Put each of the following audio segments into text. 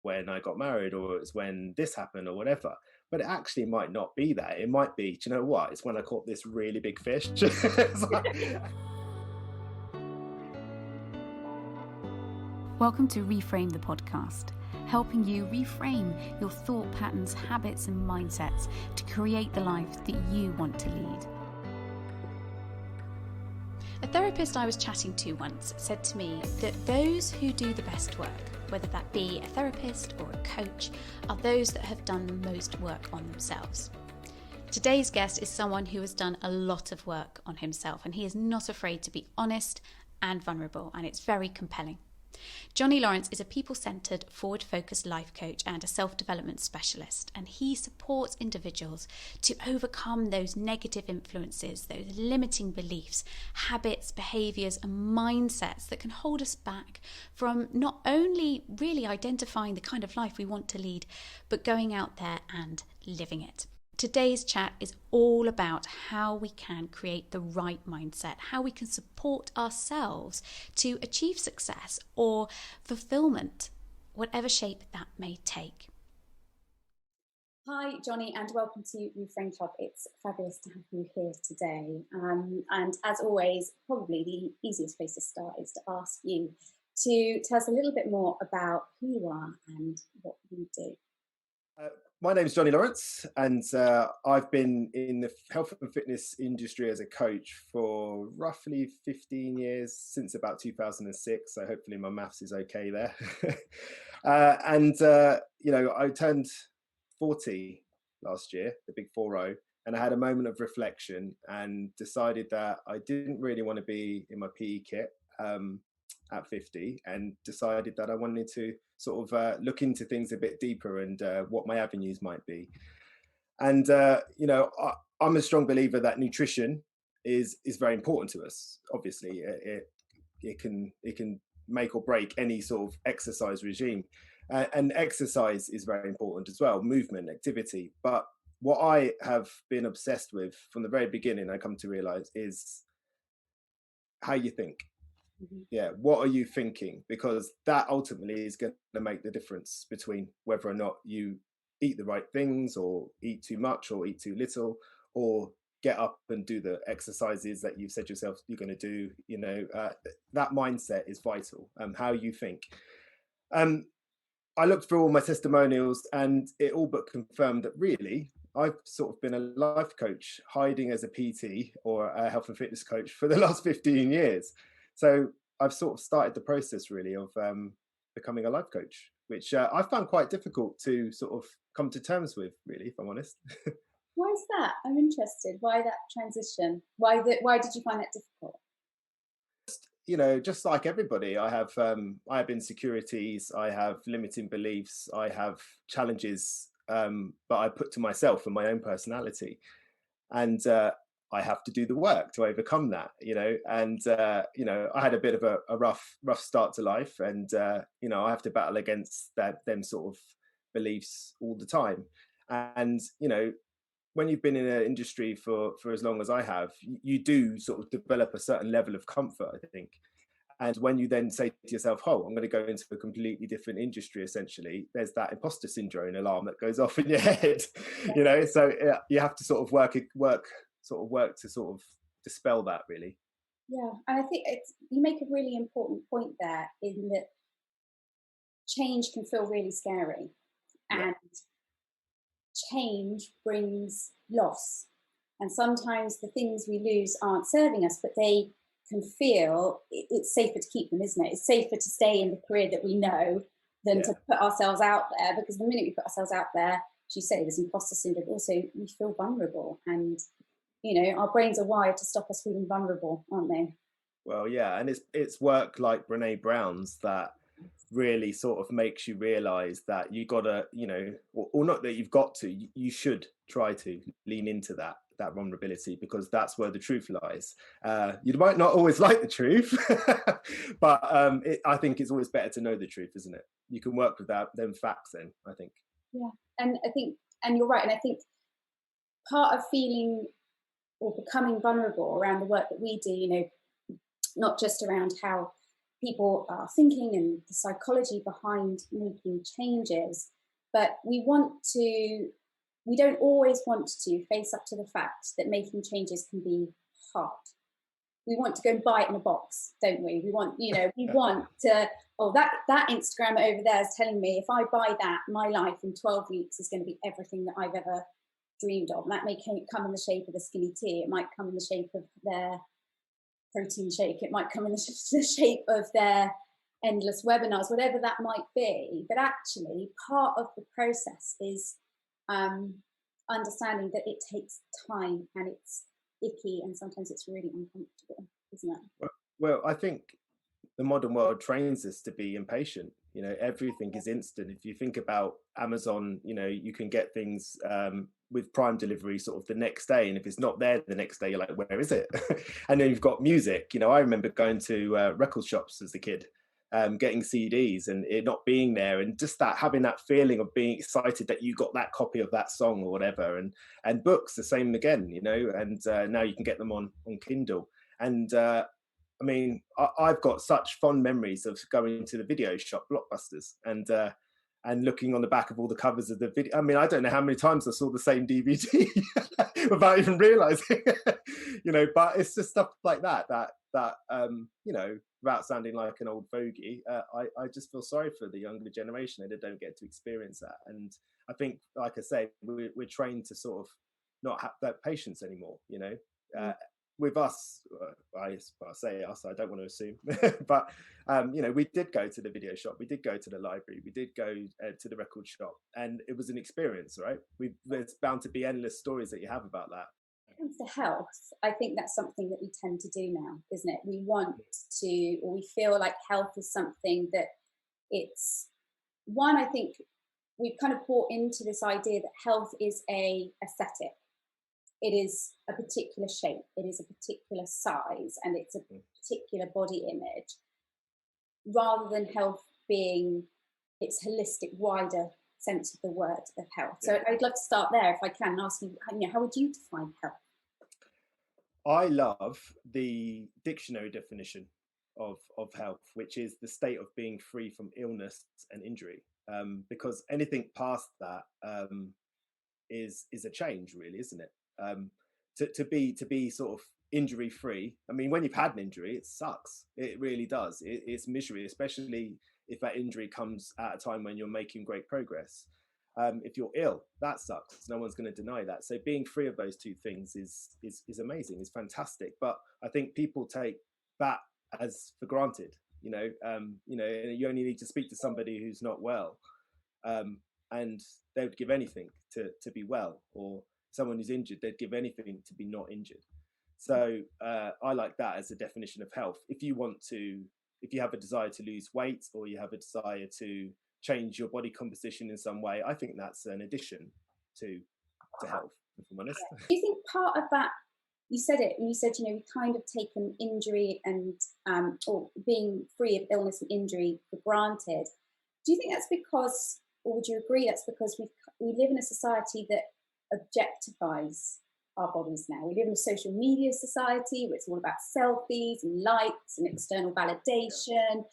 when I got married, or it's when this happened, or whatever. But it actually might not be that. It might be, do you know what? It's when I caught this really big fish. Welcome to Reframe the podcast, helping you reframe your thought patterns, habits, and mindsets to create the life that you want to lead. A therapist I was chatting to once said to me that those who do the best work, whether that be a therapist or a coach, are those that have done the most work on themselves. Today's guest is someone who has done a lot of work on himself, and he is not afraid to be honest and vulnerable, and it's very compelling. Johnny Lawrence is a people-centred, forward-focused life coach and a self-development specialist, and he supports individuals to overcome those negative influences, those limiting beliefs, habits, behaviours and mindsets that can hold us back from not only really identifying the kind of life we want to lead, but going out there and living it. Today's chat is all about how we can create the right mindset, how we can support ourselves to achieve success or fulfillment, whatever shape that may take. Hi, Johnny, and welcome to Reframe Club. It's fabulous to have you here today. And as always, probably the easiest place to start is to ask you to tell us a little bit more about who you are and what you do. My name is Johnny Lawrence, and I've been in the health and fitness industry as a coach for roughly 15 years, since about 2006. So hopefully my maths is okay there. I turned 40 last year, the big 40, and I had a moment of reflection and decided that I didn't really want to be in my PE kit at 50, and decided that I wanted to sort of look into things a bit deeper and what my avenues might be. And I'm a strong believer that nutrition is very important to us. Obviously, it can make or break any sort of exercise regime, and exercise is very important as well, movement, activity. But what I have been obsessed with from the very beginning, I come to realize, is how you think. Yeah, what are you thinking? Because that ultimately is going to make the difference between whether or not you eat the right things, or eat too much, or eat too little, or get up and do the exercises that you've said yourself you're going to do. That mindset is vital. How you think. I looked through all my testimonials, and it all but confirmed that really I've sort of been a life coach hiding as a PT or a health and fitness coach for the last 15 years. So I've sort of started the process really of becoming a life coach, which I found quite difficult to sort of come to terms with, really, if I'm honest. Why is that? I'm interested. Why that transition? Why did you find that difficult? Just like everybody, I have insecurities, I have limiting beliefs, I have challenges that I put to myself and my own personality, and I have to do the work to overcome that, and I had a bit of a rough start to life, and I have to battle against them sort of beliefs all the time. And when you've been in an industry for as long as I have, you do sort of develop a certain level of comfort, I think. And when you then say to yourself, oh, I'm going to go into a completely different industry, essentially, there's that imposter syndrome alarm that goes off in your head, so you have to sort of work to sort of dispel that, really. Yeah, and I think you make a really important point there, in that change can feel really scary, and change brings loss. And sometimes the things we lose aren't serving us, but they can feel it's safer to keep them, isn't it? It's safer to stay in the career that we know than to put ourselves out there, because the minute we put ourselves out there, as you say, there's imposter syndrome. Also, we feel vulnerable, and our brains are wired to stop us feeling vulnerable, aren't they? Well, yeah, and it's work like Brene Brown's that really sort of makes you realize that you gotta, or not that you've got to, you should try to lean into that vulnerability, because that's where the truth lies. You might not always like the truth, but I think it's always better to know the truth, isn't it? You can work with them facts then, I think. Yeah, and I think, and you're right, and I think part of feeling or becoming vulnerable around the work that we do, not just around how people are thinking and the psychology behind making changes, but we don't always want to face up to the fact that making changes can be hard. We want to go and buy it in a box, don't we? We want, we want to, oh, that Instagram over there is telling me if I buy that, my life in 12 weeks is going to be everything that I've ever dreamed of. And that may come in the shape of a skinny tea. It might come in the shape of their protein shake. It might come in the shape of their endless webinars, whatever that might be. But actually, part of the process is understanding that it takes time and it's icky and sometimes it's really uncomfortable, isn't it? Well, I think the modern world trains us to be impatient. Everything is instant. If you think about Amazon, you can get things with Prime delivery sort of the next day, and if it's not there the next day, you're like, where is it? And then you've got music. I remember going to record shops as a kid, getting CDs and it not being there, and just that having that feeling of being excited that you got that copy of that song or whatever. And books the same again, and now you can get them on Kindle. And I mean, I've got such fond memories of going to the video shop, Blockbusters, and looking on the back of all the covers of the video. I mean, I don't know how many times I saw the same DVD without even realizing, but it's just stuff like that, without sounding like an old fogey, I just feel sorry for the younger generation that they don't get to experience that. And I think, like I say, we're trained to sort of not have that patience anymore, with us, I say us, I don't want to assume, but we did go to the video shop, we did go to the library, we did go to the record shop, and it was an experience, right? There's bound to be endless stories that you have about that. When it comes to health, I think that's something that we tend to do now, isn't it? We want to, or we feel like health is something that it's one. I think we've kind of bought into this idea that health is a aesthetic. It is a particular shape, it is a particular size, and it's a particular body image, rather than health being its holistic, wider sense of the word of health. So I'd love to start there, if I can, and ask you, how would you define health? I love the dictionary definition of health, which is the state of being free from illness and injury, because anything past that is a change, really, isn't it? To be sort of injury free. I mean, when you've had an injury, it sucks. It really does. It's misery, especially if that injury comes at a time when you're making great progress. If you're ill, that sucks. No one's going to deny that. So being free of those two things is amazing. It's fantastic. But I think people take that as for granted. You only need to speak to somebody who's not well, and they would give anything to be well, or someone who's injured, they'd give anything to be not injured. So I like that as a definition of health. If you have a desire to lose weight, or you have a desire to change your body composition in some way, I think that's an addition to health, if I'm honest. Do you think part of that, you said it, and you said, we kind of taken injury and or being free of illness and injury for granted. Do you think that's because, or would you agree that's because we live in a society that objectifies our bodies now? We live in a social media society where it's all about selfies and likes and external validation,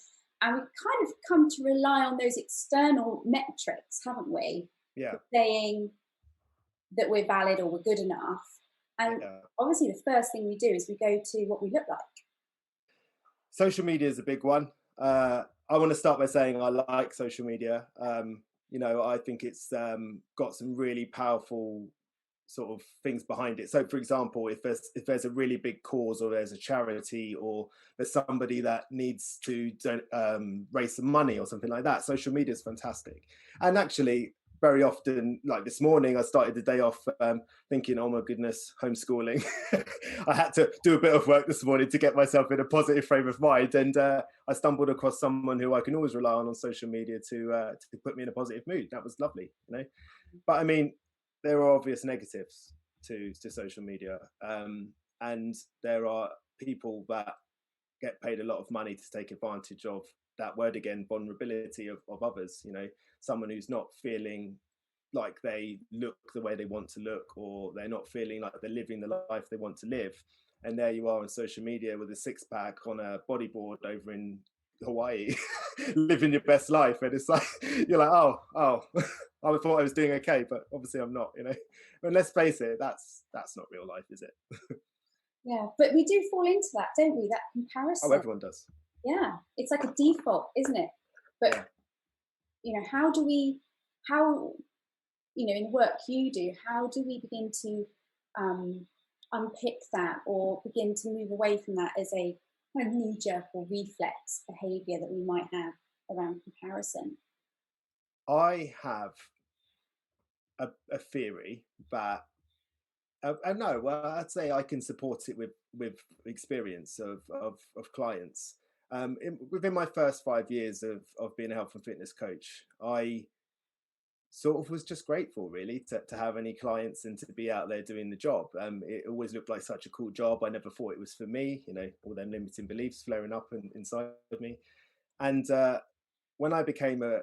and we've kind of come to rely on those external metrics, haven't we? For saying that we're valid or we're good enough. And obviously the first thing we do is we go to what we look like. Social media is a big one. I want to start by saying I like social media. I think it's got some really powerful sort of things behind it. So, for example, if there's a really big cause, or there's a charity, or there's somebody that needs to raise some money or something like that, social media is fantastic. And actually, very often, like this morning, I started the day off thinking, oh my goodness, homeschooling. I had to do a bit of work this morning to get myself in a positive frame of mind, and I stumbled across someone who I can always rely on social media to put me in a positive mood. That was lovely, But I mean, there are obvious negatives to social media, and there are people that get paid a lot of money to take advantage of that word again, vulnerability of others. Someone who's not feeling like they look the way they want to look, or they're not feeling like they're living the life they want to live, and there you are on social media with a six-pack on a bodyboard over in Hawaii, living your best life, and it's like you're like, oh, I thought I was doing okay, but obviously I'm not. But let's face it, that's not real life, is it? Yeah, but we do fall into that, don't we? That Oh, comparison. everyone does. Yeah, it's like a default, isn't it? But Yeah. how do we, how in work you do, how do we begin to unpick that or begin to move away from that as a kind of knee jerk or reflex behavior that we might have around comparison? I have a theory that no, well, I'd say I can support it with experience of clients. Within my first 5 years of being a health and fitness coach, I sort of was just grateful really to have any clients and to be out there doing the job. It always looked like such a cool job. I never thought it was for me, all them limiting beliefs flaring up inside of me. And when I became a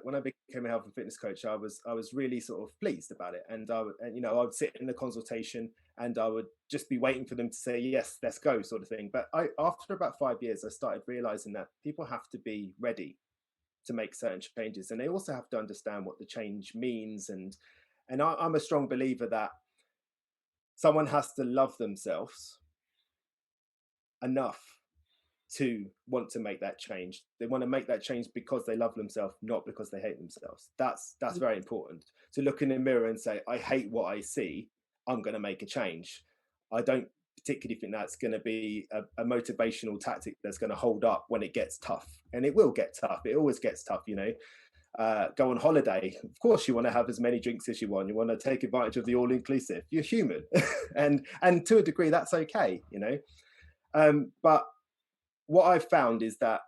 health and fitness coach, I was really sort of pleased about it, and I would sit in the consultation and I would just be waiting for them to say yes, let's go, sort of thing. But after about 5 years, I started realizing that people have to be ready to make certain changes, and they also have to understand what the change means. And I'm a strong believer that someone has to love themselves enough to want to make that change. They want to make that change because they love themselves, not because they hate themselves. That's very important. To look in the mirror and say, I hate what I see, I'm going to make a change. I don't particularly think that's going to be a motivational tactic that's going to hold up when it gets tough. And it will get tough. It always gets tough. Go on holiday, of course you want to have as many drinks as you want. You want to take advantage of the all-inclusive. You're human. and to a degree that's okay. But what I've found is that,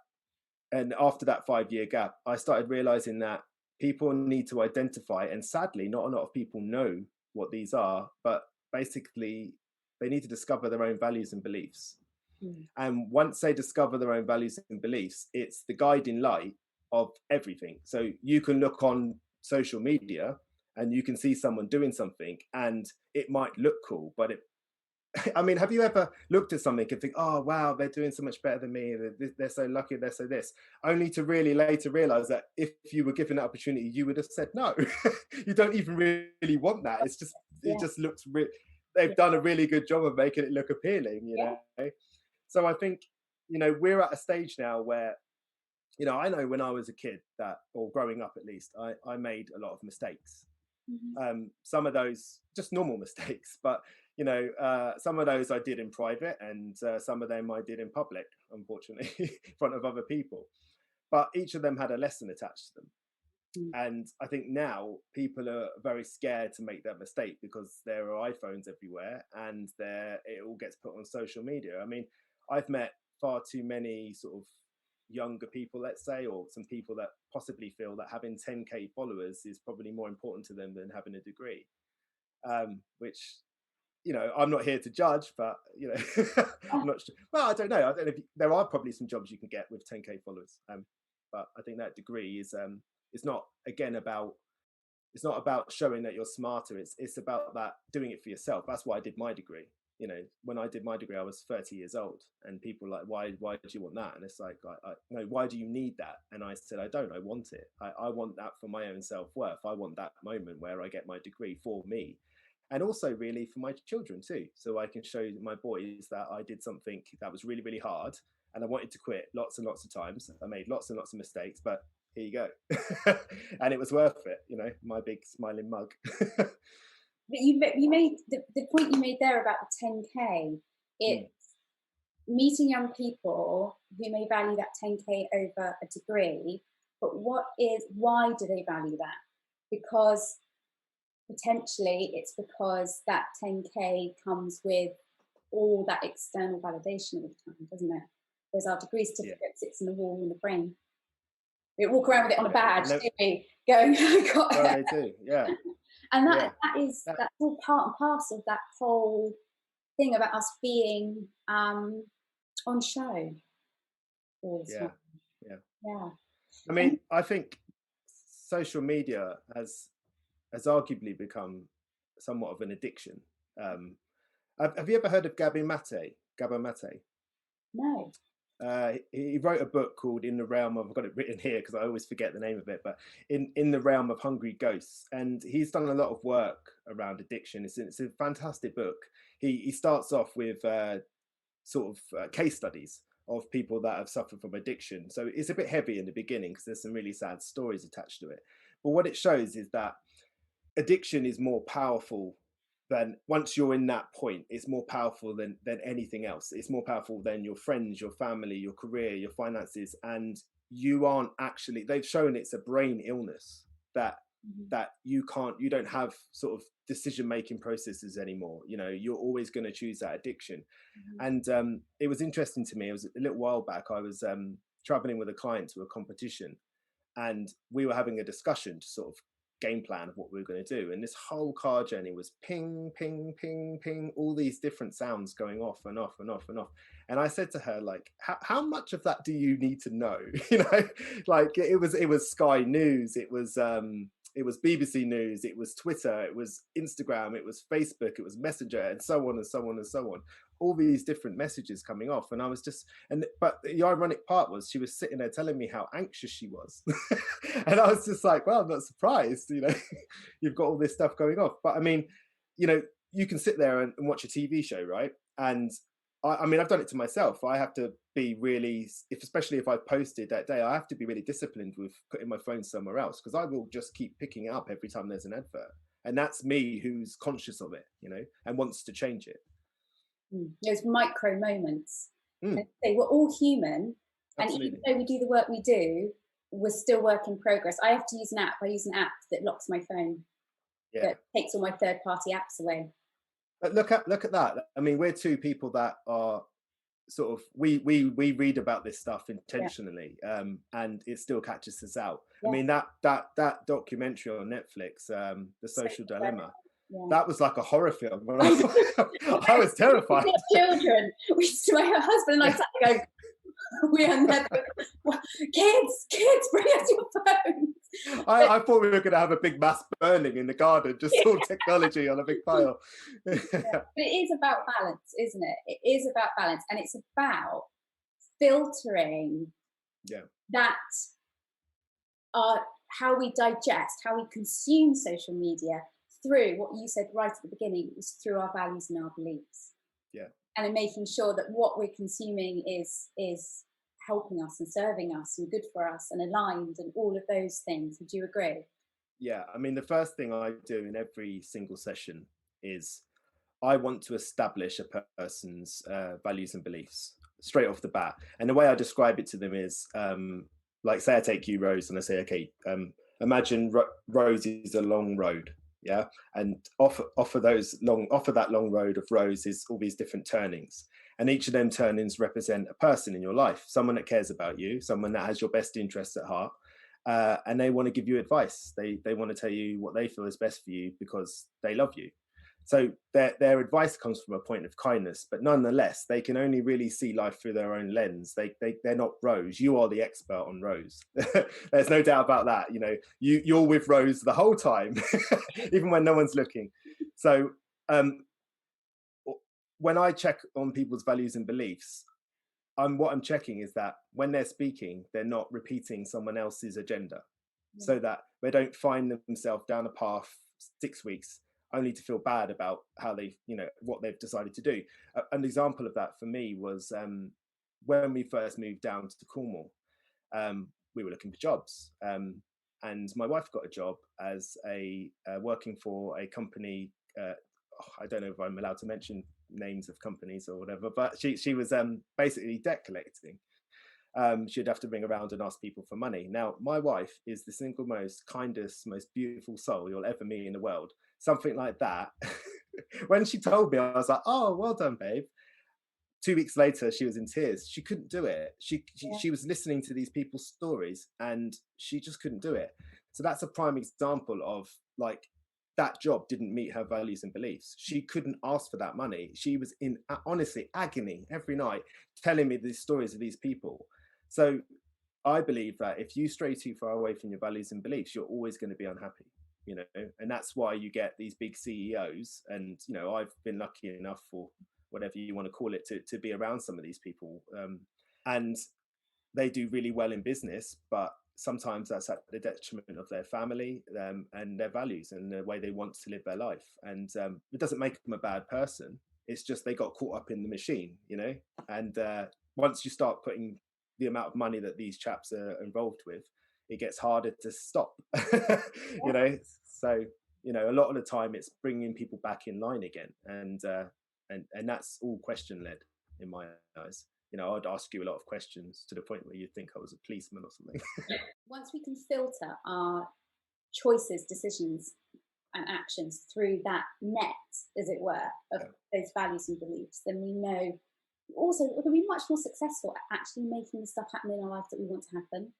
and after that 5 year gap, I started realizing that people need to identify, and sadly, not a lot of people know what these are, but basically, they need to discover their own values and beliefs. Mm. And once they discover their own values and beliefs, it's the guiding light of everything. So you can look on social media and you can see someone doing something and it might look cool, but I mean, have you ever looked at something and think, oh, wow, they're doing so much better than me. They're so lucky, they're so this, only to really later realize that if you were given that opportunity, you would have said no. You don't even really want that. It Yeah, just looks, they've done a really good job of making it look appealing, yeah. So I think, we're at a stage now where, I know when I was a kid that, or growing up at least, I made a lot of mistakes. Mhm. Some of those just normal mistakes, but some of those I did in private, and some of them I did in public, unfortunately, in front of other people. But each of them had a lesson attached to them. Mm. And I think now people are very scared to make that mistake because there are iPhones everywhere, and it all gets put on social media. I mean, I've met far too many sort of younger people, let's say, or some people that possibly feel that having 10k followers is probably more important to them than having a degree, which I'm not here to judge, but I'm Ah, not sure. Well, I don't know if there are probably some jobs you can get with 10k followers, but I think that degree is not, again, about, it's not about showing that you're smarter. It's about that doing it for yourself. That's why I did my degree. When I did my degree, I was 30 years old, and people were like, why do you want that? And it's like, no, why do you need that? And I said, I don't. I want it. I want that for my own self-worth. I want that moment where I get my degree for me, and also really for my children too, so I can show my boys that I did something that was really, really hard, and I wanted to quit lots and lots of times. I made lots and lots of mistakes, but here you go. And it was worth it, my big smiling mug. but you made the point you made there about the 10k. Mm, It meeting young people who may value that 10k over a degree, but why do they value that? Because potentially it's because that 10k comes with all that external validation all the time, doesn't it? Whereas our degree yeah, certificate sits in the wall in the brain. We walk around with it on a yeah. badge, And then, do we? Going, I got well, it. they do, yeah, And yeah. That, that's all part and parcel of that whole thing about us being on show all the yeah, time. yeah. Yeah. I And mean, I think social media has arguably become somewhat of an addiction. Have you ever heard of Gabby Mate? Gabba Mate? no. He wrote a book called In the Realm of, I've got it written here because I always forget the name of it, but in the Realm of Hungry Ghosts. And he's done a lot of work around addiction. It's a fantastic book. He starts off with case studies of people that have suffered from addiction. So it's a bit heavy in the beginning because there's some really sad stories attached to it. But what it shows is that addiction is more powerful than, once you're in that point, it's more powerful than anything else. It's more powerful than your friends, your family, your career, your finances. And you aren't actually, they've shown it's a brain illness that you don't have sort of decision making processes anymore. You know, you're always going to choose that addiction. And it was interesting to me, it was a little while back, I was traveling with a client to a competition, and we were having a discussion to sort of game plan of what we were going to do. And this whole car journey was ping, ping, ping, ping, all these different sounds going off and off and off and off. And I said to her, like, how much of that do you need to know? You know, like it was Sky News, it was BBC News, it was Twitter, it was Instagram, it was Facebook, it was Messenger, and so on and so on and so on. All these different messages coming off. And I was just, but the ironic part was she was sitting there telling me how anxious she was. And I was just like, well, I'm not surprised, you know, you've got all this stuff going off. But I mean, you know, you can sit there and watch a TV show, right? And I mean, I've done it to myself. I have to be really, especially if I posted that day, I have to be really disciplined with putting my phone somewhere else, because I will just keep picking it up every time there's an advert. And that's me who's conscious of it, you know, and wants to change it. Those micro moments. We're all human. Absolutely. And even though we do the work we do, we're still work in progress. I have to use an app. I use an app that locks my phone, that takes all my third-party apps away. But look at that. I mean, we're two people that are sort of, we read about this stuff intentionally, and it still catches us out. I mean, that documentary on Netflix, The Social Dilemma, that was like a horror film. I was terrified. Children, my husband and I sat there going, we are never, kids, bring us your phones. I thought we were going to have a big mass burning in the garden, just all technology on a big pile. But it is about balance, isn't it? It is about balance, and it's about filtering that how we digest, how we consume social media through what you said right at the beginning, is through our values and our beliefs. And in making sure that what we're consuming is helping us and serving us and good for us and aligned and all of those things. Would you agree? Yeah, I mean, the first thing I do in every single session is I want to establish a person's values and beliefs straight off the bat. And the way I describe it to them is, like, say I take you, Rose, and I say, okay, imagine Rose is a long road. Yeah, and off that long road of rows is all these different turnings, and each of them turnings represent a person in your life, someone that cares about you, someone that has your best interests at heart, and they want to give you advice. They want to tell you what they feel is best for you because they love you. So their advice comes from a point of kindness, but nonetheless, they can only really see life through their own lens. They're not Rose. You are the expert on Rose. There's no doubt about that. You know, you're with Rose the whole time, even when no one's looking. So when I check on people's values and beliefs, what I'm checking is that when they're speaking, they're not repeating someone else's agenda, so that they don't find themselves down a path 6 weeks only to feel bad about how they, you know, what they've decided to do. An example of that for me was when we first moved down to Cornwall. We were looking for jobs, and my wife got a job as working for a company. I don't know if I'm allowed to mention names of companies or whatever, but she was basically debt collecting. She'd have to ring around and ask people for money. Now, my wife is the single most kindest, most beautiful soul you'll ever meet in the world. Something like that. When she told me, I was like, oh, well done, babe. 2 weeks later, she was in tears. She couldn't do it. She was listening to these people's stories and she just couldn't do it. So that's a prime example of, like, that job didn't meet her values and beliefs. She couldn't ask for that money. She was in, honestly, agony every night telling me these stories of these people. So I believe that if you stray too far away from your values and beliefs, you're always going to be unhappy, you know, and that's why you get these big CEOs. And, you know, I've been lucky enough, or whatever you want to call it, to be around some of these people. and they do really well in business, but sometimes that's at the detriment of their family, and their values and the way they want to live their life. And it doesn't make them a bad person. It's just they got caught up in the machine, you know. And once you start putting the amount of money that these chaps are involved with, it gets harder to stop. You know, so you know, a lot of the time it's bringing people back in line again, and that's all question led in my eyes. You know, I'd ask you a lot of questions to the point where you'd think I was a policeman or something. Once we can filter our choices, decisions, and actions through that net, as it were, of Yeah. those values and beliefs, then we know also we're going to be much more successful at actually making the stuff happen in our life that we want to happen.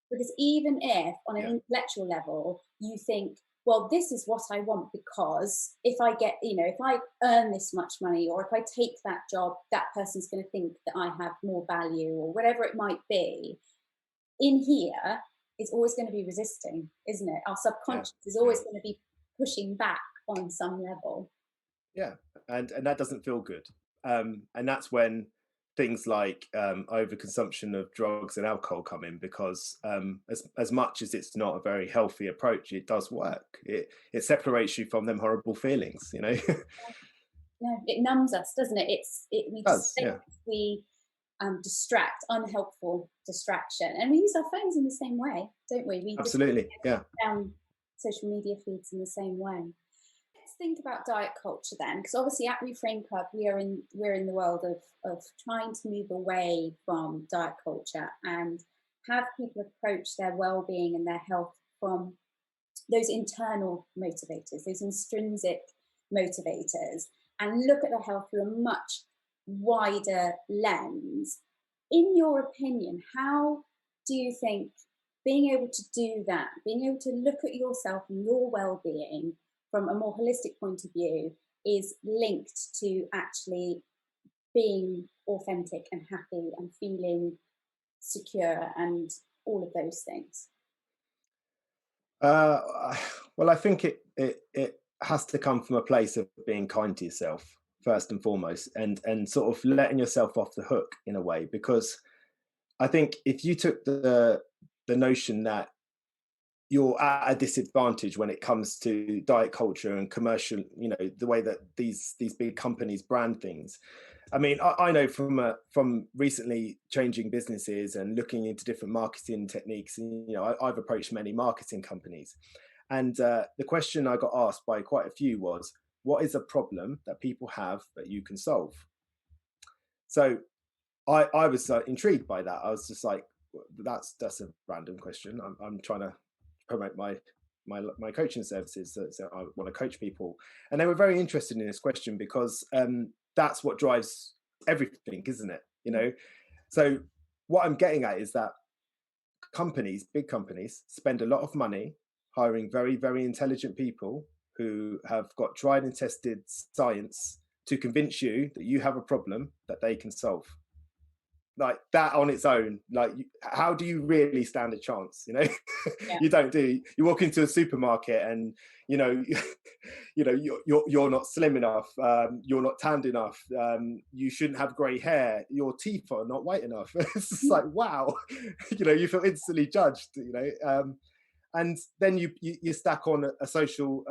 Because even if on an Yeah. intellectual level you think, well, this is what I want because if I get, if I earn this much money or if I take that job, that person's going to think that I have more value or whatever it might be. In here, it's always going to be resisting, isn't it? Our Yeah. subconscious is Yeah. always going to be pushing back on some level. Yeah, and that doesn't feel good. And that's when things like overconsumption of drugs and alcohol come in, because as much as it's not a very healthy approach, it does work. It separates you from them horrible feelings, you know. It No, it numbs us, doesn't it? We does, yeah, we distract, unhelpful distraction, and we use our phones in the same way, don't we? We just absolutely, yeah. down social media feeds in the same way. Let's think about diet culture then, because obviously at Reframe Club we're in the world of trying to move away from diet culture and have people approach their well-being and their health from those internal motivators, those intrinsic motivators, and look at their health through a much wider lens. In your opinion, how do you think being able to do that, being able to look at yourself and your well-being from a more holistic point of view is linked to actually being authentic and happy and feeling secure and all of those things? Uh, well, I think it has to come from a place of being kind to yourself first and foremost, and sort of letting yourself off the hook in a way, because I think if you took the notion that you're at a disadvantage when it comes to diet culture and commercial, you know, the way that these big companies brand things. I mean, I know from recently changing businesses and looking into different marketing techniques, and you know, I've approached many marketing companies, and the question I got asked by quite a few was, what is a problem that people have that you can solve? So I was intrigued by that. I was just like, that's a random question. I'm trying to promote my coaching services, so I want to coach people, and they were very interested in this question because that's what drives everything, isn't it? You know, so what I'm getting at is that big companies, spend a lot of money hiring very, very intelligent people who have got tried and tested science to convince you that you have a problem that they can solve. Like that on its own, like how do you really stand a chance, you know? Yeah. You don't, do you walk into a supermarket and you know you know you're not slim enough, you're not tanned enough, you shouldn't have gray hair, your teeth are not white enough. It's just like, wow. You know, you feel instantly judged, you know. And then you stack on a social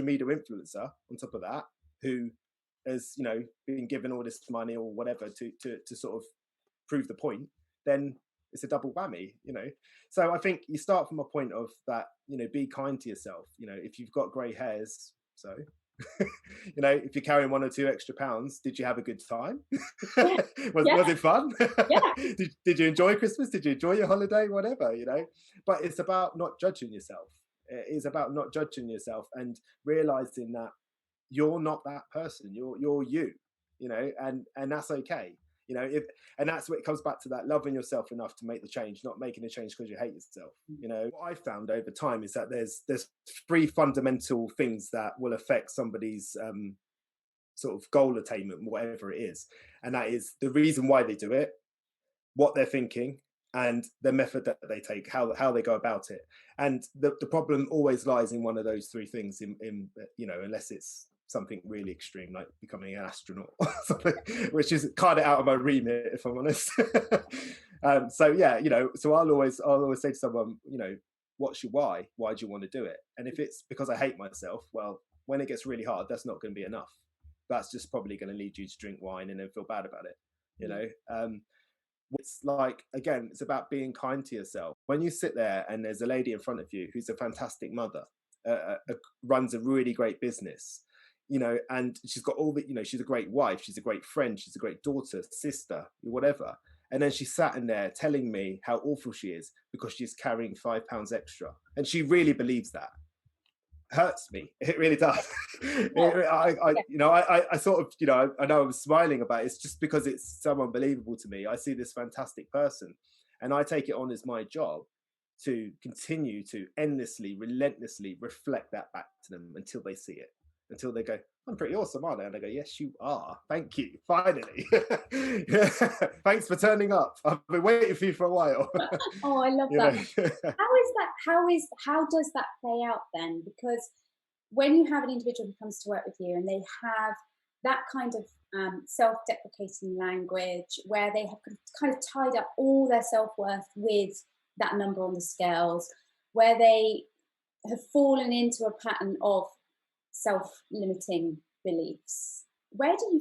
media influencer on top of that, who has, you know, been given all this money or whatever to sort of prove the point. Then it's a double whammy, you know. So I think you start from a point of that, you know, be kind to yourself. You know, if you've got grey hairs, so you know, if you're carrying 1 or 2 extra pounds, did you have a good time? Yeah. Yeah. Was it fun? Yeah. Did you enjoy Christmas? Did you enjoy your holiday? Whatever, you know. But it's about not judging yourself. It is about not judging yourself and realizing that you're not that person. You're you know, and that's okay. You know, and that's what it comes back to, that loving yourself enough to make the change, not making a change because you hate yourself. You know, what I found over time is that there's 3 fundamental things that will affect somebody's sort of goal attainment, whatever it is, and that is the reason why they do it, what they're thinking, and the method that they take, how they go about it. And the problem always lies in one of those 3 things, in you know, unless it's something really extreme, like becoming an astronaut or something, which is kind of out of my remit, if I'm honest. So yeah, so I'll always say to someone, what's your why? Why do you want to do it? And if it's because I hate myself, well, when it gets really hard, that's not going to be enough. That's just probably going to lead you to drink wine and then feel bad about it. It's like, again, it's about being kind to yourself. When you sit there and there's a lady in front of you who's a fantastic mother, runs a really great business, and she's got all the, she's a great wife, she's a great friend, she's a great daughter, sister, whatever. And then she's sat in there telling me how awful she is because she's carrying £5 extra. And she really believes that. Hurts me. It really does. I sort of, I know I was smiling about it. It's just because it's so unbelievable to me. I see this fantastic person and I take it on as my job to continue to endlessly, relentlessly reflect that back to them until they see it, until they go, I'm pretty awesome, aren't I? And I go, yes, you are. Thank you. Finally. Thanks for turning up. I've been waiting for you for a while. Oh, I love that. How does that play out then? Because when you have an individual who comes to work with you and they have that kind of self-deprecating language where they have kind of tied up all their self-worth with that number on the scales, where they have fallen into a pattern of self-limiting beliefs, where do we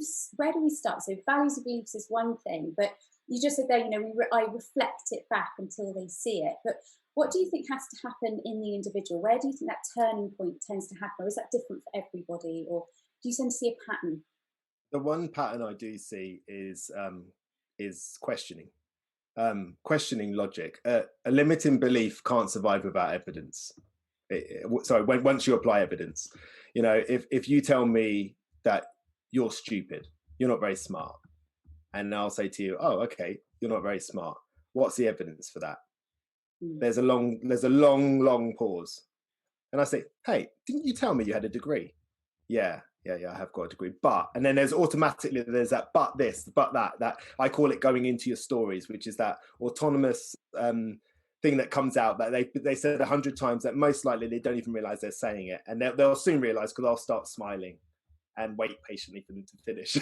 start? So values and beliefs is one thing, but you just said there, I reflect it back until they see it. But what do you think has to happen in the individual? Where do you think that turning point tends to happen? Or is that different for everybody? Or do you tend to see a pattern? The one pattern I do see is questioning. Questioning logic. A limiting belief can't survive without evidence. Once you apply evidence, if you tell me that you're stupid, you're not very smart, and I'll say to you, oh, okay, you're not very smart. What's the evidence for that? There's a long pause, and I say, hey, didn't you tell me you had a degree? Yeah, I have got a degree, but, and then there's that, but this, but that I call it going into your stories, which is that autonomous thing that comes out that they said 100 times that most likely they don't even realize they're saying it, and they'll soon realize because I'll start smiling and wait patiently for them to finish,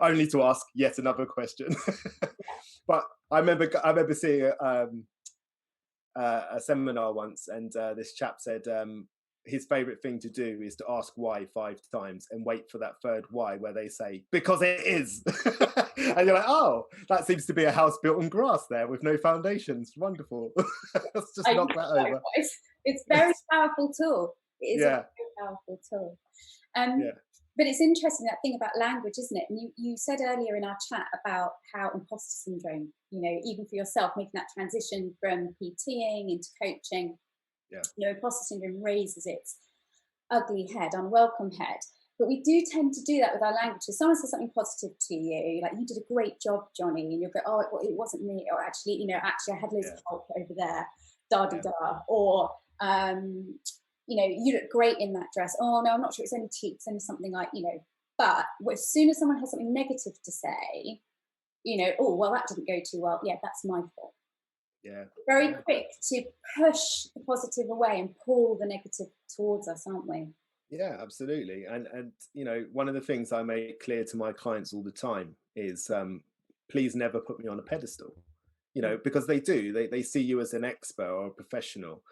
only to ask yet another question. But I remember seeing a seminar once, and this chap said his favorite thing to do is to ask why 5 times and wait for that third why where they say, because it is. And you're like, oh, that seems to be a house built on grass there with no foundations. Wonderful. Let's just knock that over. It's a very powerful tool. It is a very powerful tool. But it's interesting, that thing about language, isn't it? And you said earlier in our chat about how imposter syndrome, even for yourself, making that transition from PTing into coaching, imposter syndrome raises its ugly head, unwelcome head. But we do tend to do that with our language. So someone says something positive to you, like, you did a great job, Johnny, and you'll go, oh, it wasn't me, or actually, I had loads of help over there, da-da-da, or, you look great in that dress. Oh, no, I'm not sure, it's only cheap, it's only something like, But as soon as someone has something negative to say, oh, well, that didn't go too well. Yeah, that's my fault. Yeah. Very quick to push the positive away and pull the negative towards us, aren't we? Yeah, absolutely. And one of the things I make clear to my clients all the time is please never put me on a pedestal, because they do. They see you as an expert or a professional.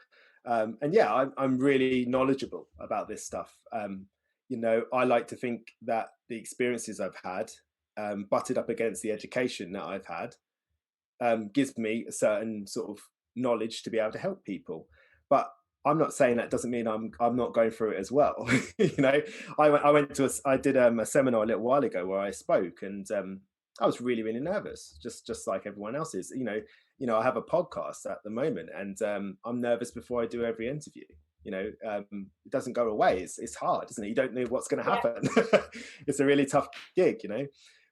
And yeah, I'm really knowledgeable about this stuff. I like to think that the experiences I've had, butted up against the education that I've had, gives me a certain sort of knowledge to be able to help people. But I'm not saying that doesn't mean I'm not going through it as well. I did a seminar a little while ago where I spoke, and I was really, really nervous, just like everyone else is. I have a podcast at the moment, and I'm nervous before I do every interview. It doesn't go away. It's hard, isn't it? You don't know what's going to happen. It's a really tough gig,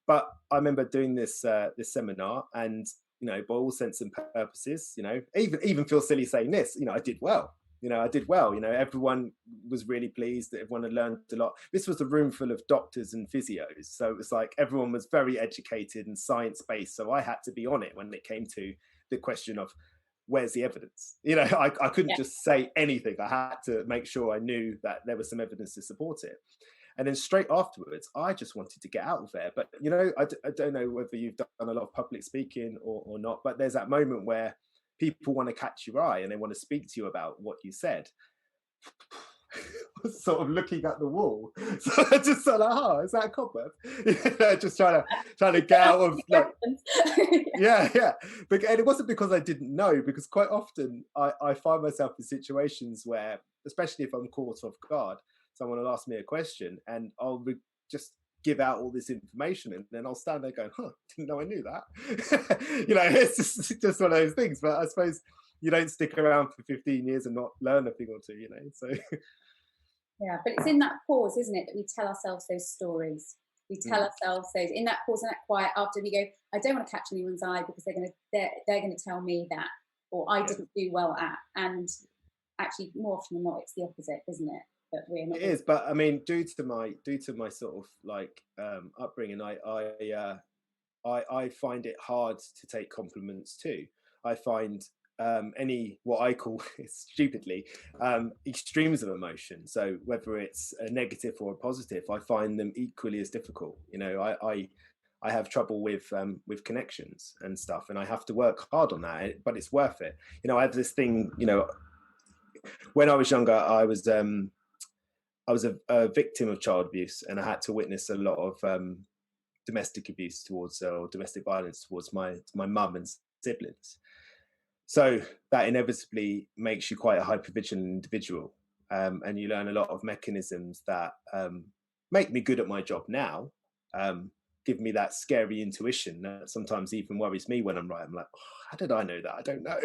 But I remember doing this seminar, and by all sense and purposes, even feel silly saying this. I did well. I did well. Everyone was really pleased that everyone had learned a lot. This was a room full of doctors and physios, so it was like everyone was very educated and science-based. So I had to be on it when it came to the question of where's the evidence. I couldn't just say anything. I had to make sure I knew that there was some evidence to support it. And then straight afterwards, I just wanted to get out of there. But, you know, I don't know whether you've done a lot of public speaking or not, but there's that moment where people want to catch your eye and they want to speak to you about what you said. Sort of looking at the wall, so I just sort of like, oh, is that a cobweb? Just trying to get out of, like, yeah. But and it wasn't because I didn't know, because quite often I find myself in situations where, especially if I'm caught off guard, someone will ask me a question and I'll just give out all this information, and then I'll stand there going, didn't know I knew that. You know, it's just one of those things. But I suppose you don't stick around for 15 years and not learn a thing or two, you know. So yeah, but it's in that pause, isn't it, that we tell ourselves those stories. We tell ourselves those in that pause and that quiet, after we go, I don't want to catch anyone's eye because they're gonna tell me that, or I didn't do well at. And actually, more often than not, it's the opposite, isn't it? That we're not. It is, but I mean, due to my sort of like upbringing, I find it hard to take compliments too. I find any, what I call stupidly, extremes of emotion, so whether it's a negative or a positive, I find them equally as difficult. You know, I have trouble with connections and stuff, and I have to work hard on that, but it's worth it. You know, I have this thing, you know, when I was younger, I was a victim of child abuse, and I had to witness a lot of domestic abuse towards, or domestic violence towards my mum and siblings. So that inevitably makes you quite a hypervigilant individual, and you learn a lot of mechanisms that make me good at my job now, give me that scary intuition that sometimes even worries me when I'm right. I'm like, oh, how did I know that? I don't know.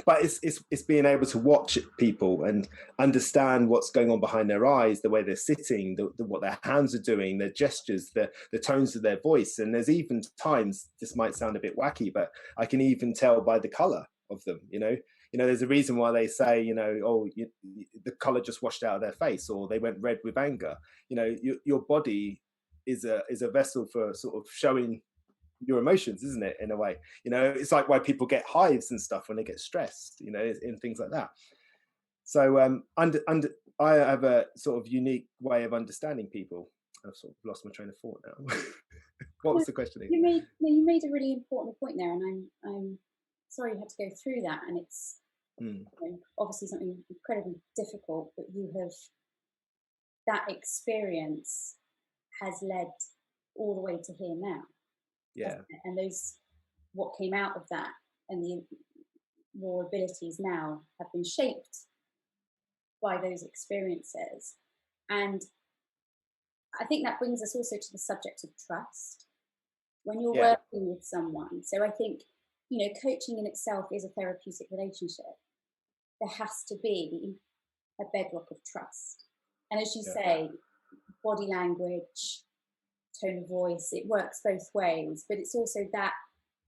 But it's being able to watch people and understand what's going on behind their eyes, the way they're sitting, what their hands are doing, their gestures, the tones of their voice. And there's even times, this might sound a bit wacky, but I can even tell by the color of them. You know, there's a reason why they say, you know, the color just washed out of their face, or they went red with anger. You know, your body is a vessel for sort of showing your emotions, isn't it, in a way? You know, it's like why people get hives and stuff when they get stressed, you know, in things like that. So I have a sort of unique way of understanding people. I've sort of lost my train of thought now. What was the question again? You made a really important point there, and I'm sorry you had to go through that, and it's you know, obviously something incredibly difficult, but that experience has led all the way to here now. Yeah. And what came out of that, and your abilities now have been shaped by those experiences. And I think that brings us also to the subject of trust when you're working with someone. So I think, you know, coaching in itself is a therapeutic relationship. There has to be a bedrock of trust. And as you say, body language, tone of voice, it works both ways, but it's also that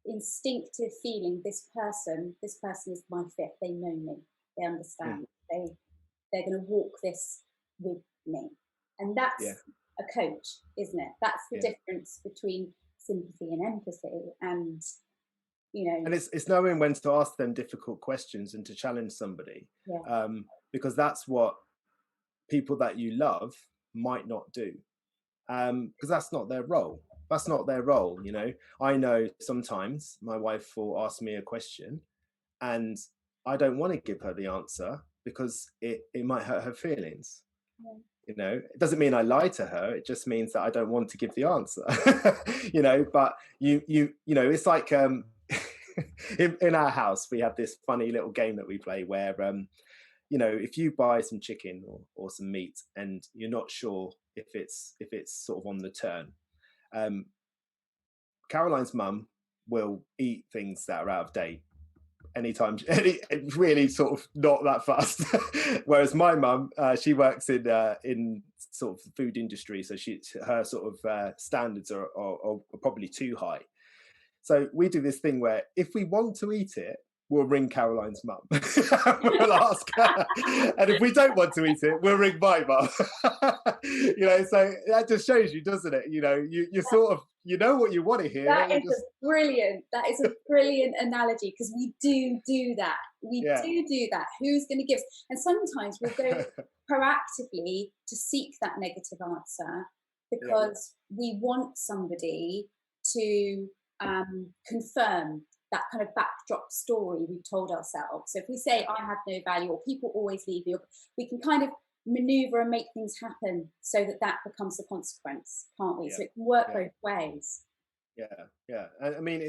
instinctive feeling, this person is my fit, they know me, they understand, they're going to walk this with me. And that's a coach, isn't it? That's the difference between sympathy and empathy. And you know, and it's knowing when to ask them difficult questions and to challenge somebody, because that's what people that you love might not do, because that's not their role. You know, I know sometimes my wife will ask me a question and I don't want to give her the answer because it might hurt her feelings. You know, it doesn't mean I lie to her, it just means that I don't want to give the answer. You know, but you know, it's like in our house we have this funny little game that we play where you know, if you buy some chicken or some meat and you're not sure if it's sort of on the turn, Caroline's mum will eat things that are out of date anytime, really sort of not that fast. Whereas my mum, she works in sort of the food industry, so her sort of standards are probably too high. So we do this thing where if we want to eat it, we'll ring Caroline's mum. We'll ask her. And if we don't want to eat it, we'll ring my mum. You know, so that just shows you, doesn't it? You know, you sort of, you know what you want to hear. That is a brilliant analogy, because we do that. We do that. Who's going to give? And sometimes we'll go proactively to seek that negative answer because we want somebody to confirm that kind of backdrop story we've told ourselves. So if we say, I have no value, or people always leave me, we can kind of maneuver and make things happen so that that becomes the consequence, can't we? So it can work both ways. Yeah. And I mean,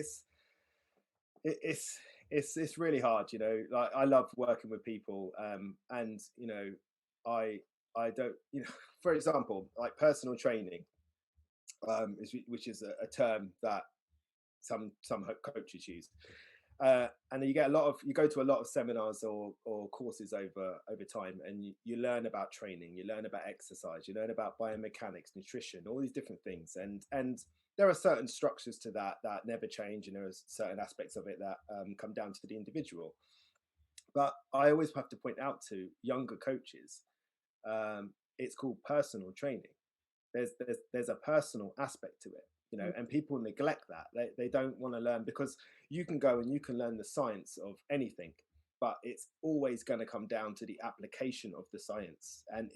it's really hard, you know. Like, I love working with people, and you know, I don't, you know, for example, like personal training, which is a term that some coaches use. And you go to a lot of seminars or courses over time, and you learn about training, you learn about exercise, you learn about biomechanics, nutrition, all these different things, and there are certain structures to that never change, and there are certain aspects of it that come down to the individual. But I always have to point out to younger coaches, it's called personal training. There's a personal aspect to it, you know, and people neglect that. They don't want to learn, because you can go and you can learn the science of anything, but it's always going to come down to the application of the science, and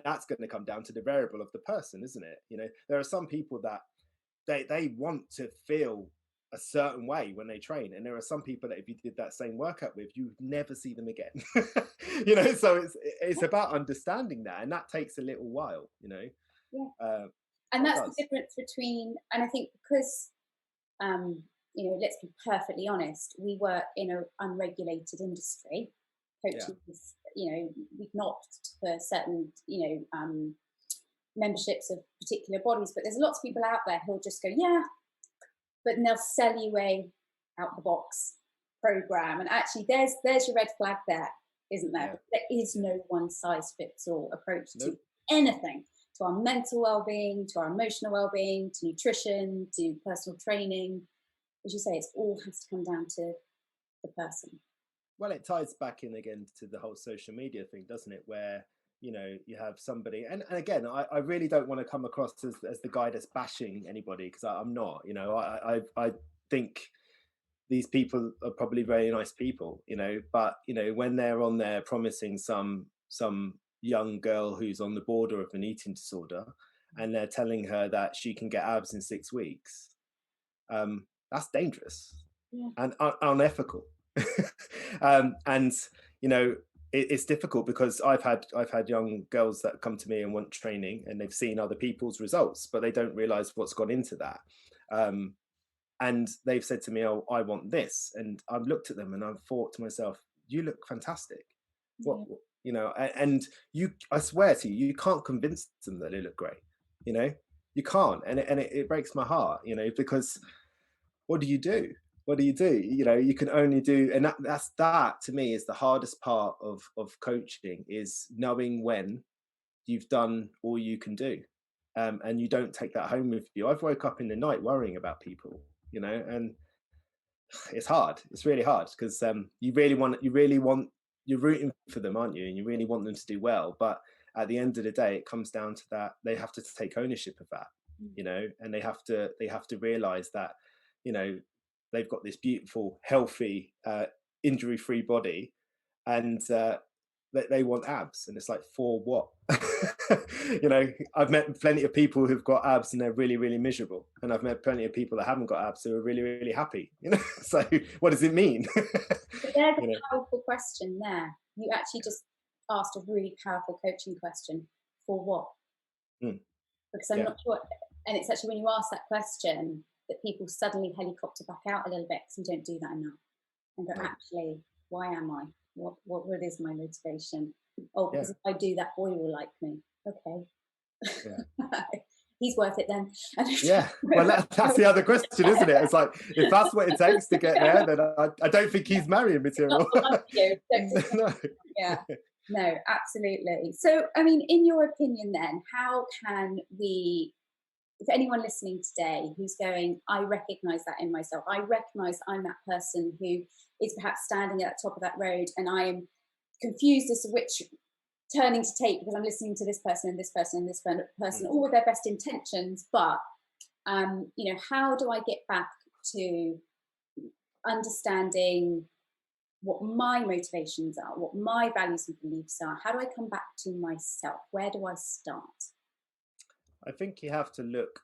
that's going to come down to the variable of the person, isn't it? You know, there are some people that they want to feel a certain way when they train, and there are some people that if you did that same workout with, you would never see them again. You know, so it's about understanding that, and that takes a little while, you know. And that's the difference between, and I think because you know, let's be perfectly honest, we work in an unregulated industry. Coaching is, you know, we've not for certain, you know, memberships of particular bodies, but there's lots of people out there who'll just go, yeah, but they'll sell you a out the box program, and actually there's your red flag there, isn't there? There is no one size fits all approach to anything, to our mental well-being, to our emotional well-being, to nutrition, to personal training. As you say, it all has to come down to the person. Well, it ties back in again to the whole social media thing, doesn't it? Where, you know, you have somebody, and again, I really don't want to come across as the guy that's bashing anybody, because I'm not. You know, I think these people are probably very nice people, you know, but you know, when they're on there promising some young girl who's on the border of an eating disorder, and they're telling her that she can get abs in 6 weeks, that's dangerous and unethical. And you know, it's difficult, because I've had young girls that come to me and want training, and they've seen other people's results, but they don't realize what's gone into that. And they've said to me, oh, I want this, and I've looked at them and I've thought to myself, you look fantastic. What you know, and I swear to you, you can't convince them that they look great. You know, you can't, and it breaks my heart, you know, because what do you do? You know, you can only do, and that to me is the hardest part of coaching, is knowing when you've done all you can do, and you don't take that home with you. I've woke up in the night worrying about people, you know, and it's hard. It's really hard, because you're rooting for them, aren't you? And you really want them to do well, but at the end of the day, it comes down to that they have to take ownership of that, you know, and they have to realize that, you know, they've got this beautiful, healthy, injury-free body, and they want abs, and it's like, for what? You know, I've met plenty of people who've got abs and they're really, really miserable, and I've met plenty of people that haven't got abs who are really, really happy. You know, so what does it mean? But there's a powerful question there. You actually just asked a really powerful coaching question. For what? Because I'm not sure. And it's actually when you ask that question that people suddenly helicopter back out a little bit, because we don't do that enough, and go, actually, why am I? What is my motivation? Oh, because if I do that, boy will like me. Okay. He's worth it then. Well, that's the other question, isn't it? It's like, if that's what it takes to get there, then I don't think he's marrying material. No, absolutely. So, I mean, in your opinion then, how can we, if anyone listening today who's going, I recognize that in myself, I recognize I'm that person who is perhaps standing at the top of that road, and I am confused as to which turning to take, because I'm listening to this person and this person and this person, all with their best intentions, but you know, how do I get back to understanding what my motivations are, what my values and beliefs are? How do I come back to myself? Where do I start? I think you have to look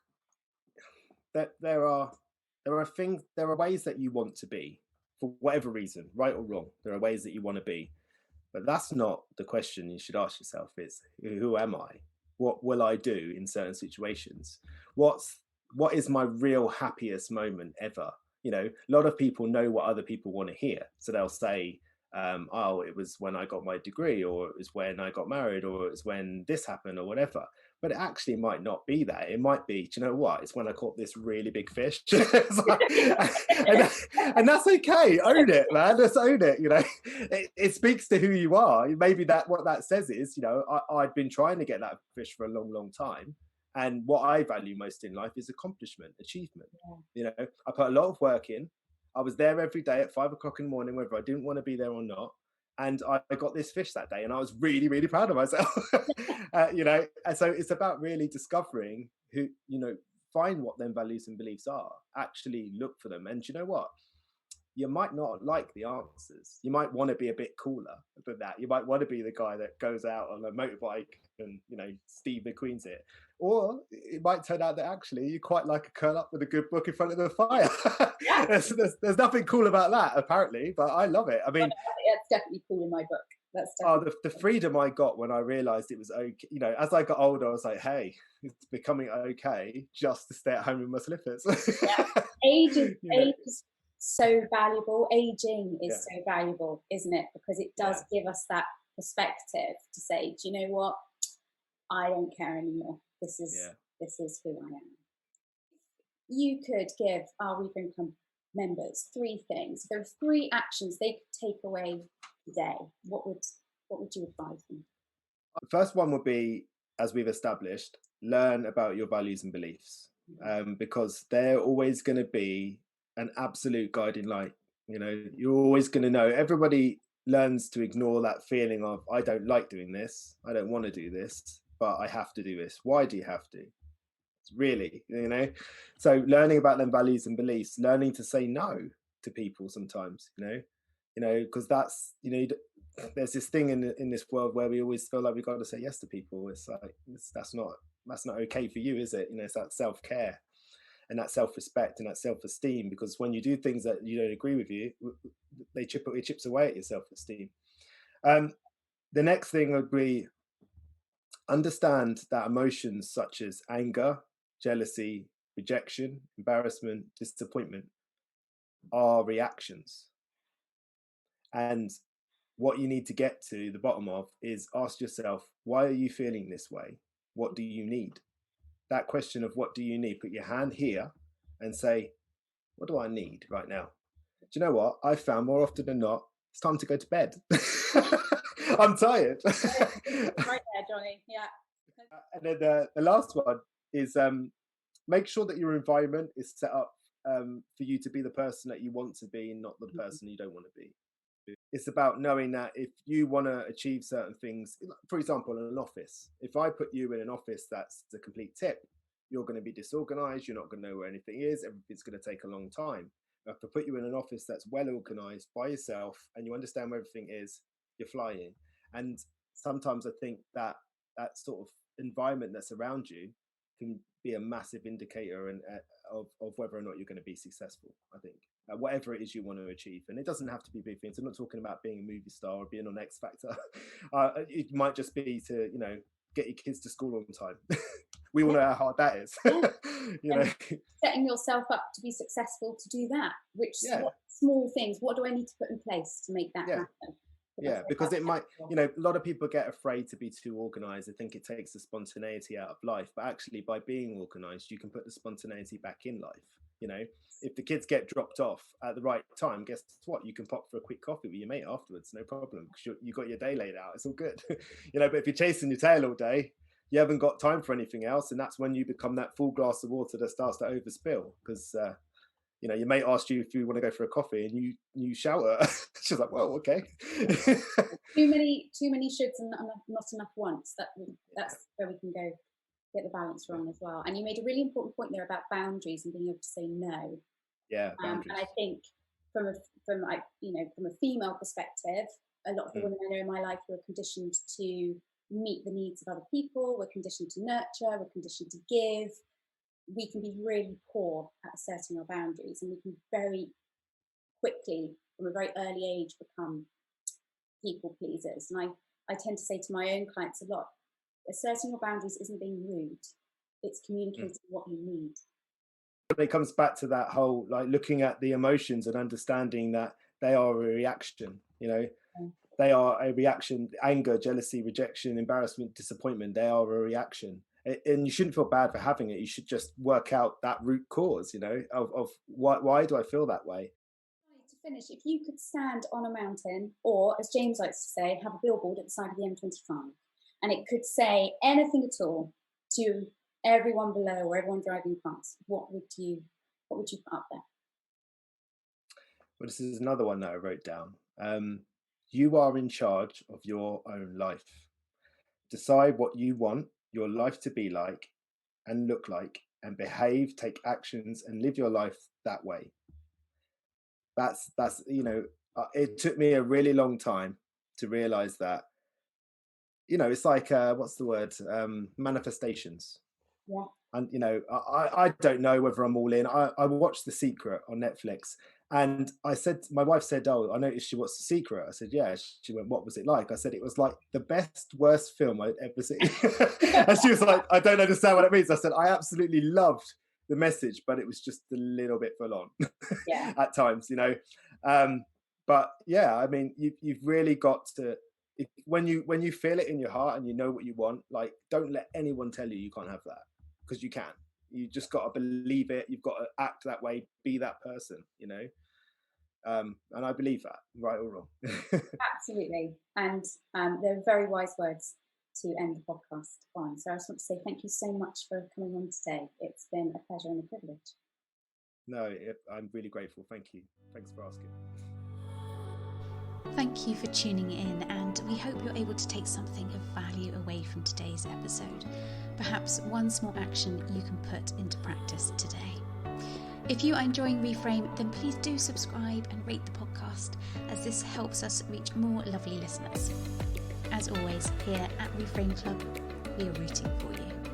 that there are ways that you want to be for whatever reason, right or wrong. There are ways that you want to be, but that's not the question you should ask yourself. Is who am I? What will I do in certain situations? What is my real happiest moment ever? You know, a lot of people know what other people want to hear, so they'll say, "Oh, it was when I got my degree, or it was when I got married, or it was when this happened, or whatever." But it actually might not be that. It might be, do you know what? It's when I caught this really big fish. And that's okay. Own it, man. Let's own it. You know, it speaks to who you are. Maybe that what that says is, you know, I'd been trying to get that fish for a long, long time. And what I value most in life is accomplishment, achievement. Yeah. You know, I put a lot of work in. I was there every day at 5 o'clock in the morning, whether I didn't want to be there or not. And I got this fish that day, and I was really, really proud of myself. You know, and so it's about really discovering who, you know, find what their values and beliefs are, actually look for them. And you know what? You might not like the answers. You might want to be a bit cooler than that. You might want to be the guy that goes out on a motorbike and, you know, Steve McQueen's it. Or it might turn out that actually you quite like to curl up with a good book in front of the fire. Yeah. There's nothing cool about that, apparently, but I love it. I mean, that's definitely cool in my book. That's the freedom I got when I realized it was okay. You know, as I got older, I was like, hey, it's becoming okay just to stay at home in my slippers. Yeah. Age is so valuable. Aging is so valuable, isn't it? Because it does give us that perspective to say, do you know what? I don't care anymore. This is who I am. You could give our Reaper Income members 3 things. There are 3 actions they could take away today. What would you advise them? The first one would be, as we've established, learn about your values and beliefs, because they're always going to be an absolute guiding light. You know, you're always going to know. Everybody learns to ignore that feeling of, I don't like doing this, I don't want to do this, but I have to do this. Why do you have to? Really, you know? So learning about them values and beliefs, learning to say no to people sometimes, you know, because that's, you know, there's this thing in this world where we always feel like we've got to say yes to people. It's like that's not okay for you, is it? You know, it's that self-care and that self-respect and that self-esteem, because when you do things that you don't agree with, it chips away at your self-esteem. The next thing would be understand that emotions such as anger, jealousy, rejection, embarrassment, disappointment are reactions. And what you need to get to the bottom of is ask yourself, why are you feeling this way? What do you need? That question of what do you need, put your hand here and say, what do I need right now? Do you know what? I've found more often than not, it's time to go to bed. I'm tired. Right there, Johnny. Yeah. And then the last one is make sure that your environment is set up for you to be the person that you want to be and not the person you don't want to be. It's about knowing that if you want to achieve certain things, for example, in an office, if I put you in an office that's a complete tip, you're going to be disorganized, you're not going to know where anything is, everything's going to take a long time. If I put you in an office that's well organized by yourself and you understand where everything is, you're flying. And sometimes I think that that sort of environment that's around you can be a massive indicator of whether or not you're going to be successful, I think. Whatever it is you want to achieve. And it doesn't have to be big things. I'm not talking about being a movie star or being on X Factor. It might just be to, you know, get your kids to school on time. We all know how hard that is. You know, setting yourself up to be successful to do that. What small things, what do I need to put in place to make that happen? Yeah, because it might, you know, a lot of people get afraid to be too organized. I think it takes the spontaneity out of life, but actually by being organized, you can put the spontaneity back in life. You know, if the kids get dropped off at the right time, guess what? You can pop for a quick coffee with your mate afterwards, no problem, because you got your day laid out. It's all good. You know, but if you're chasing your tail all day, you haven't got time for anything else. And that's when you become that full glass of water that starts to overspill, because you know, your mate asked you if you want to go for a coffee and you shout at her. She's like, well, okay. too many shoulds and not enough wants. That's where we can go get the balance wrong as well. And you made a really important point there about boundaries and being able to say no. Yeah, boundaries. And I think from a female perspective, a lot of the women I know in my life who are conditioned to meet the needs of other people, we're conditioned to nurture, we're conditioned to give. We can be really poor at asserting our boundaries, and we can very quickly, from a very early age, become people pleasers. And I tend to say to my own clients a lot, asserting your boundaries isn't being rude, it's communicating what you need. It comes back to that whole, like, looking at the emotions and understanding that they are a reaction, you know. They are a reaction. Anger, jealousy, rejection, embarrassment, disappointment, they are a reaction. And you shouldn't feel bad for having it. You should just work out that root cause, you know, of why do I feel that way? To finish, if you could stand on a mountain, or as James likes to say, have a billboard at the side of the M25, and it could say anything at all to everyone below or everyone driving past, what would you put up there? Well, this is another one that I wrote down. You are in charge of your own life. Decide what you want your life to be like and look like, and behave, take actions, and live your life that way. That's you know, it took me a really long time to realize that, you know, it's like what's the word, manifestations. Yeah. And you know, I don't know whether I'm all in. I watched The Secret on Netflix, and I said, my wife said, "Oh, I noticed you watched The Secret." I said, "Yeah." She went, "What was it like?" I said, "It was like the best, worst film I'd ever seen." And she was like, "I don't understand what it means." I said, "I absolutely loved the message, but it was just a little bit full on Yeah. at times, you know." But yeah, I mean, you've really got to, when you feel it in your heart and you know what you want, like, don't let anyone tell you can't have that, because you can. You just got to believe it. You've got to act that way, be that person, you know. And I believe that, right or wrong. Absolutely. And they're very wise words to end the podcast on. So I just want to say thank you so much for coming on today. It's been a pleasure and a privilege. No, I'm really grateful. Thank you. Thanks for asking. Thank you for tuning in, and we hope you're able to take something of value away from today's episode. Perhaps one small action you can put into practice today. If you are enjoying Reframe, then please do subscribe and rate the podcast, as this helps us reach more lovely listeners. As always, here at Reframe Club, we are rooting for you.